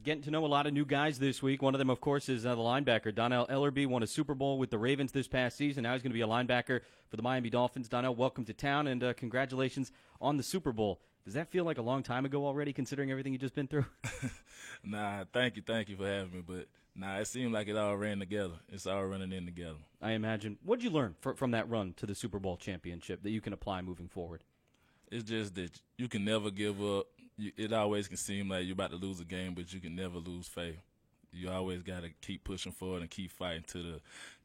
getting to know a lot of new guys this week. One of them, of course, is the linebacker. Donnell Ellerbe won a Super Bowl with the Ravens this past season. Now he's going to be a linebacker for the Miami Dolphins. Donnell, welcome to town, and congratulations on the Super Bowl. Does that feel like a long time ago already, considering everything you've just been through? Nah, thank you for having me. But, it seemed like it all ran together. It's all running in together. I imagine. What did you learn from that run to the Super Bowl championship that you can apply moving forward? It's just that you can never give up. It always can seem like you're about to lose a game, but you can never lose faith. You always got to keep pushing forward and keep fighting till the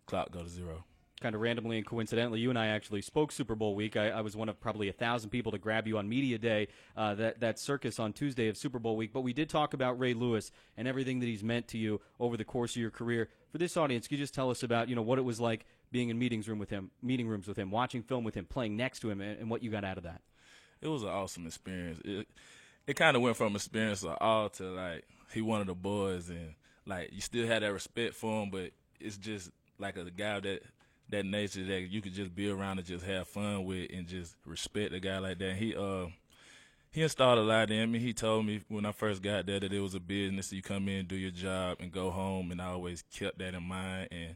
clock goes to zero. Kind of randomly and coincidentally, you and I actually spoke Super Bowl week. I was one of probably 1,000 people to grab you on Media Day, that circus on Tuesday of Super Bowl week. But we did talk about Ray Lewis and everything that he's meant to you over the course of your career. For this audience, could you just tell us about what it was like being in meeting rooms with him, watching film with him, playing next to him, and what you got out of that? It was an awesome experience. It kind of went from experience of all to, like, he one of the boys, and, like, you still had that respect for him, but it's just like a guy that nature that you could just be around and just have fun with and just respect a guy like that. He installed a lot in me. He told me when I first got there that it was a business. You come in, do your job, and go home, and I always kept that in mind. And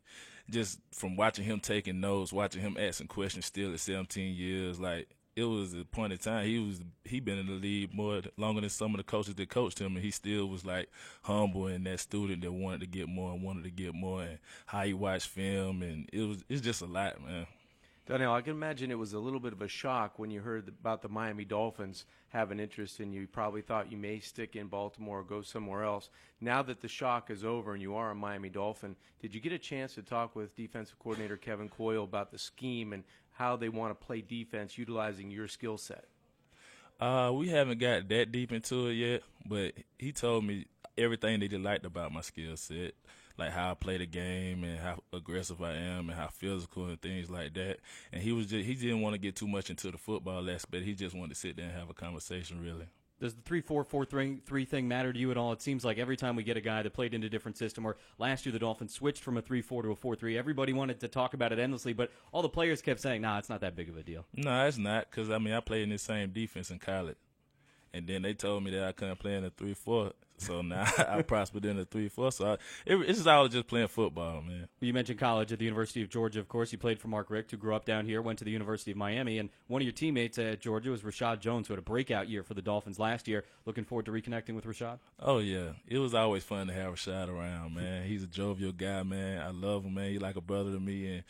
just from watching him taking notes, watching him asking questions still at 17 years, like, it was a point in time he been in the league longer than some of the coaches that coached him, and he still was like humble and that student that wanted to get more, and how he watched film, and it's just a lot, man. Donnell, I can imagine it was a little bit of a shock when you heard about the Miami Dolphins have an interest in you. You probably thought you may stick in Baltimore or go somewhere else. Now that the shock is over and you are a Miami Dolphin, did you get a chance to talk with defensive coordinator Kevin Coyle about the scheme and how they want to play defense utilizing your skill set? We haven't got that deep into it yet, but he told me everything that he liked about my skill set, like how I play the game and how aggressive I am and how physical and things like that. And he didn't want to get too much into the football aspect. He just wanted to sit there and have a conversation, really. Does the 3-4-4-3 thing matter to you at all? It seems like every time we get a guy that played in a different system, or last year the Dolphins switched from a 3-4 to a 4-3, everybody wanted to talk about it endlessly, but all the players kept saying, nah, it's not that big of a deal. No, it's not, because, I played in the same defense in college. And then they told me that I couldn't play in a 3-4. So now I prospered in a 3-4. So it's all just playing football, man. You mentioned college at the University of Georgia, of course. You played for Mark Richt, who grew up down here, went to the University of Miami. And one of your teammates at Georgia was Rashad Jones, who had a breakout year for the Dolphins last year. Looking forward to reconnecting with Rashad? Oh, yeah. It was always fun to have Rashad around, man. He's a jovial guy, man. I love him, man. He's like a brother to me. And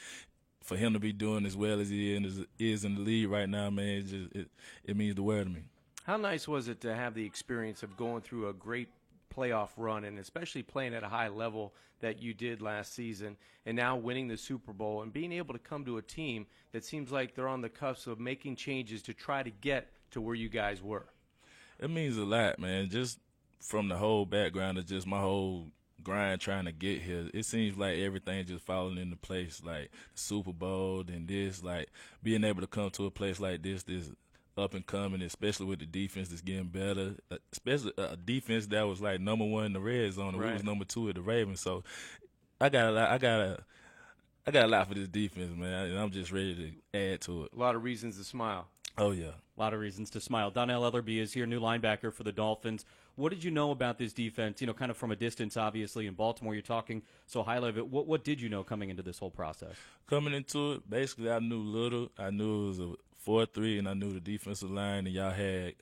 for him to be doing as well as he is in the league right now, man, it means the world to me. How nice was it to have the experience of going through a great playoff run, and especially playing at a high level that you did last season, and now winning the Super Bowl and being able to come to a team that seems like they're on the cusp of making changes to try to get to where you guys were? It means a lot, man. Just from the whole background of just my whole grind trying to get here, it seems like everything just falling into place, like the Super Bowl and this, like being able to come to a place like this up and coming, especially with the defense that's getting better, especially a defense that was like number one in the red zone, and right. We was number two at the Ravens. So I got a lot for this defense, man, and I'm just ready to add to it. A lot of reasons to smile. Oh, yeah. A lot of reasons to smile. Donnell Ellerbe is here, new linebacker for the Dolphins. What did you know about this defense, kind of from a distance, obviously, in Baltimore? You're talking so highly of it. What did you know coming into this whole process? Coming into it, basically I knew little. I knew it was a 4-3, and I knew the defensive line, and y'all had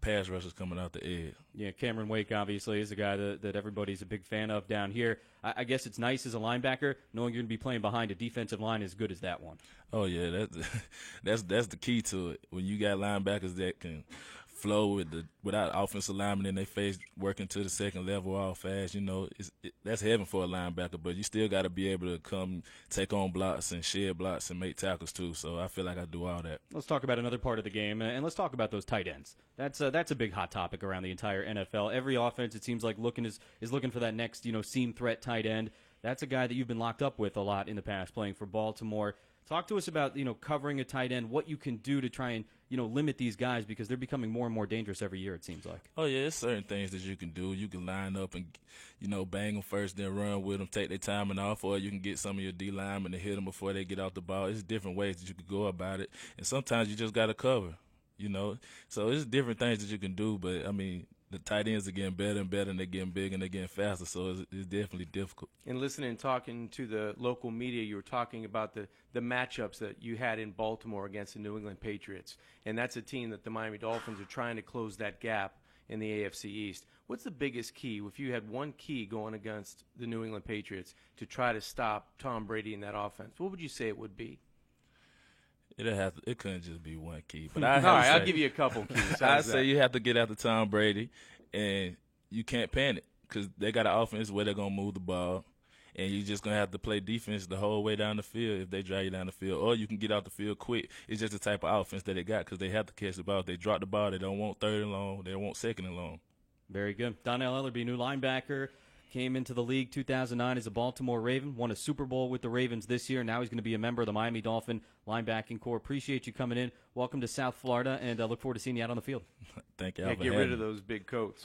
pass rushers coming out the edge. Yeah, Cameron Wake obviously is a guy that everybody's a big fan of down here. I guess it's nice as a linebacker knowing you're going to be playing behind a defensive line as good as that one. Oh, yeah, that's the key to it. When you got linebackers that can flow without offensive linemen in their face, working to the second level all fast, that's heaven for a linebacker. But you still got to be able to come take on blocks and shed blocks and make tackles too. So I feel like I do all that. Let's talk about another part of the game, and let's talk about those tight ends. That's a big hot topic around the entire NFL. Every offense, it seems like, is looking for that next seam threat tight end. That's a guy that you've been locked up with a lot in the past, playing for Baltimore. Talk to us about covering a tight end, what you can do to try and limit these guys, because they're becoming more and more dangerous every year, it seems like. Oh, yeah, there's certain things that you can do. You can line up and, bang them first, then run with them, take their timing off, or you can get some of your D linemen to hit them before they get off the ball. There's different ways that you could go about it, and sometimes you just got to cover, So there's different things that you can do, but, the tight ends are getting better and better, and they're getting bigger and they're getting faster. So it's definitely difficult. And listening and talking to the local media, you were talking about the matchups that you had in Baltimore against the New England Patriots. And that's a team that the Miami Dolphins are trying to close that gap in the AFC East. What's the biggest key, if you had one key going against the New England Patriots to try to stop Tom Brady in that offense? What would you say it would be? It couldn't just be one key. But All right, I'll give you a couple keys. I say you have to get after Tom Brady, and you can't panic because they got an offense where they're going to move the ball, and you're just going to have to play defense the whole way down the field if they drive you down the field, or you can get out the field quick. It's just the type of offense that they got because they have to catch the ball. If they drop the ball, they don't want third and long. They don't want second and long. Very good. Donnell Ellerby, new linebacker, came into the league 2009 as a Baltimore Raven, won a Super Bowl with the Ravens this year. Now he's going to be a member of the Miami Dolphin linebacking corps. Appreciate you coming in. Welcome to South Florida, and look forward to seeing you out on the field. Thank you. Get rid of those big coats.